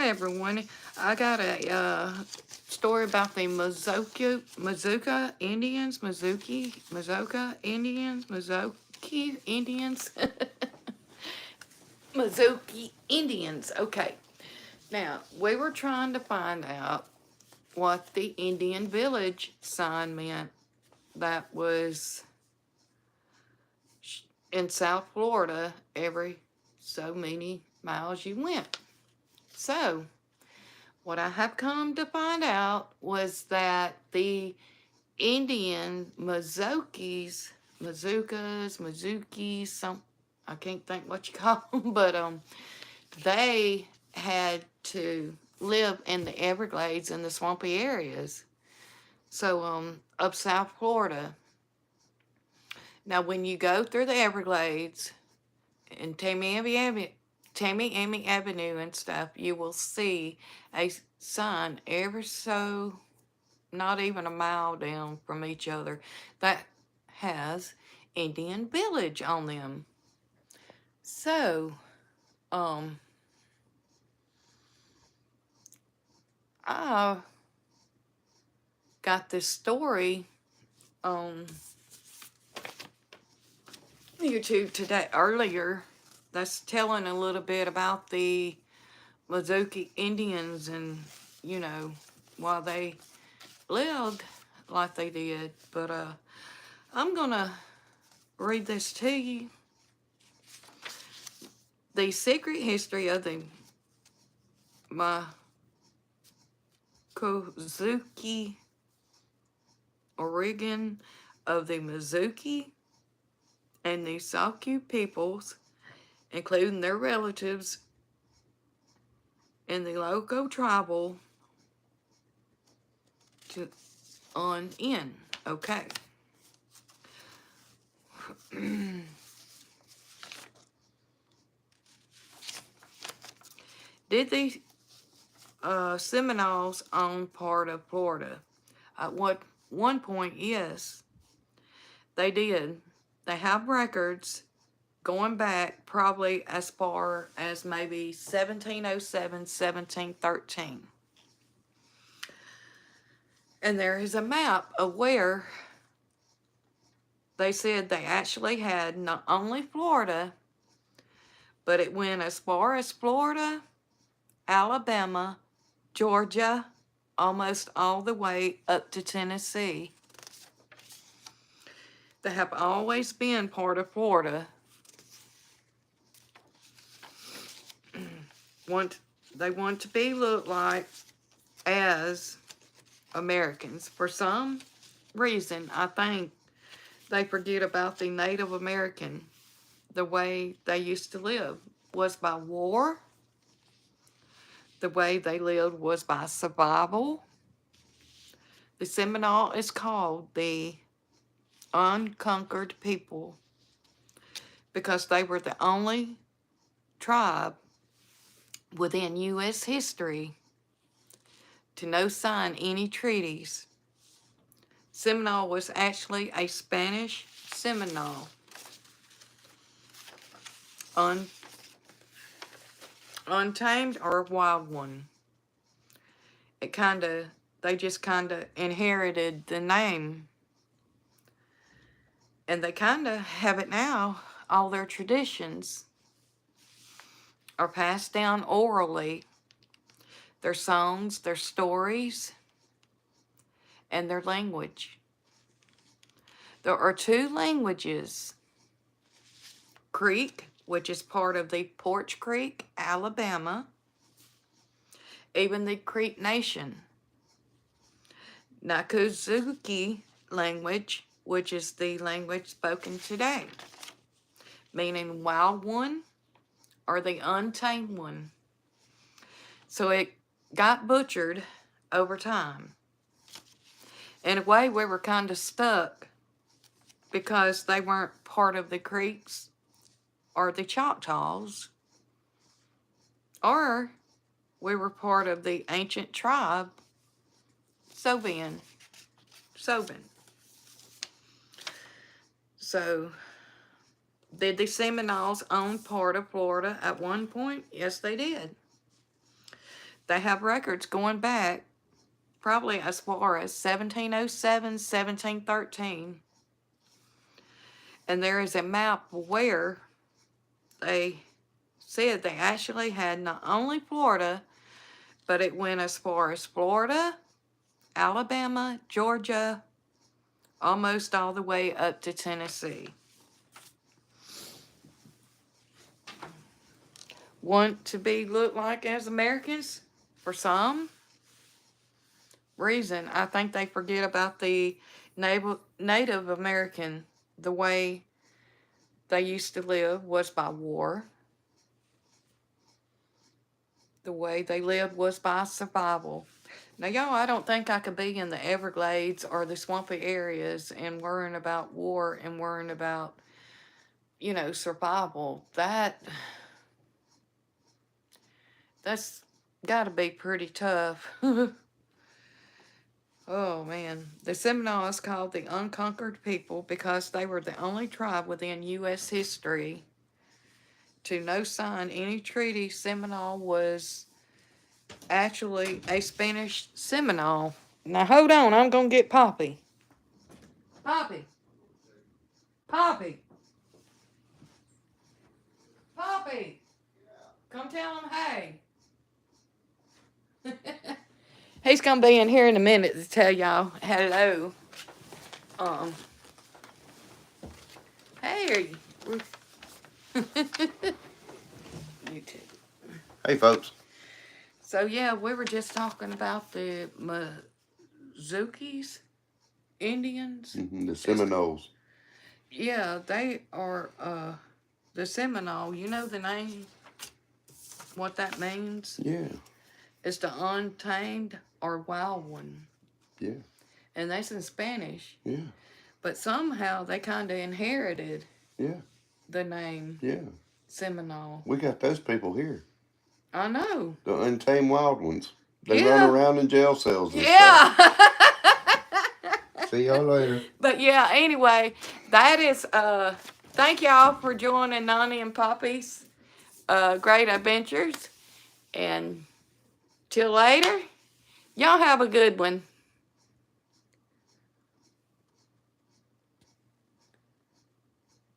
Hi everyone. I got a story about the Mazuka Indians, Mazuka Indians, Mazuki Indians. Okay. Now, we were trying to find out what the Indian village sign meant that was in South Florida every so many miles you went. So, what I have come to find out was that the Indian Mazukis, I can't think what you call them, but they had to live in the Everglades and the swampy areas. So up South Florida. Now, when you go through the Everglades and Tamiami Avenue and stuff, you will see a sign ever so not even a mile down from each other that has Indian Village on them. So, I got this story on YouTube today earlier that's telling a little bit about the Mizuki Indians and, you know, why they lived like they did. But I'm gonna read this to you. The secret history of the Makozuki origin of the Mizuki and the Saku peoples, including their relatives in the local tribal on in. Okay. Did the Seminoles own part of Florida? At one point, yes, they did. They have records going back probably as far as maybe 1707, 1713. And there is a map of where they said they actually had not only Florida, but it went as far as Florida, Alabama, Georgia, almost all the way up to Tennessee. They have always been part of Florida. They want to be looked like as Americans. For some reason, I think they forget about the Native American. The way they used to live was by war. The way they lived was by survival. The Seminole is called the unconquered people because they were the only tribe within U.S. history to no sign any treaties. Seminole was actually a Spanish Seminole. Untamed or a wild one. They just kind of inherited the name. And they kind of have it now. All their traditions are passed down orally. Their songs, their stories, and their language. There are two languages. Creek, which is part of the Porch Creek, Alabama. Even the Creek Nation. Nakuzuki language, which is the language spoken today, meaning wild one or the untamed one. So it got butchered over time. In a way, we were kind of stuck because they weren't part of the Creeks or the Choctaws, or we were part of the ancient tribe, Soban. So, did the Seminoles own part of Florida at one point? Yes, they did. They have records going back probably as far as 1707, 1713. And there is a map where they said they actually had not only Florida, but it went as far as Florida, Alabama, Georgia, almost all the way up to Tennessee. Want to be looked like as Americans? For some reason, I think they forget about the Native American. The way they used to live was by war. The way they lived was by survival. Now, y'all, I don't think I could be in the Everglades or the swampy areas and worrying about war and worrying about, you know, survival. That's got to be pretty tough. Oh, man. The Seminoles called the unconquered people because they were the only tribe within U.S. history to no sign any treaty. Seminole was actually a Spanish Seminole. Now, hold on. I'm going to get Poppy. Poppy. Poppy. Poppy. Come tell him hey. He's going to be in here in a minute to tell y'all hello. Hey. You too. Hey, folks. So, yeah, we were just talking about the Mazukis, Indians. The Seminoles. Yeah, they are the Seminole. You know the name? What that means? Yeah. It's the untamed or wild one. Yeah. And that's in Spanish. Yeah. But somehow they kind of inherited the name Seminole. We got those people here. I know. The untamed wild ones. They run around in jail cells and stuff. See y'all later. But yeah, anyway, that is, thank y'all for joining Nonnie and Poppy's Great Adventures. And till later, y'all have a good one.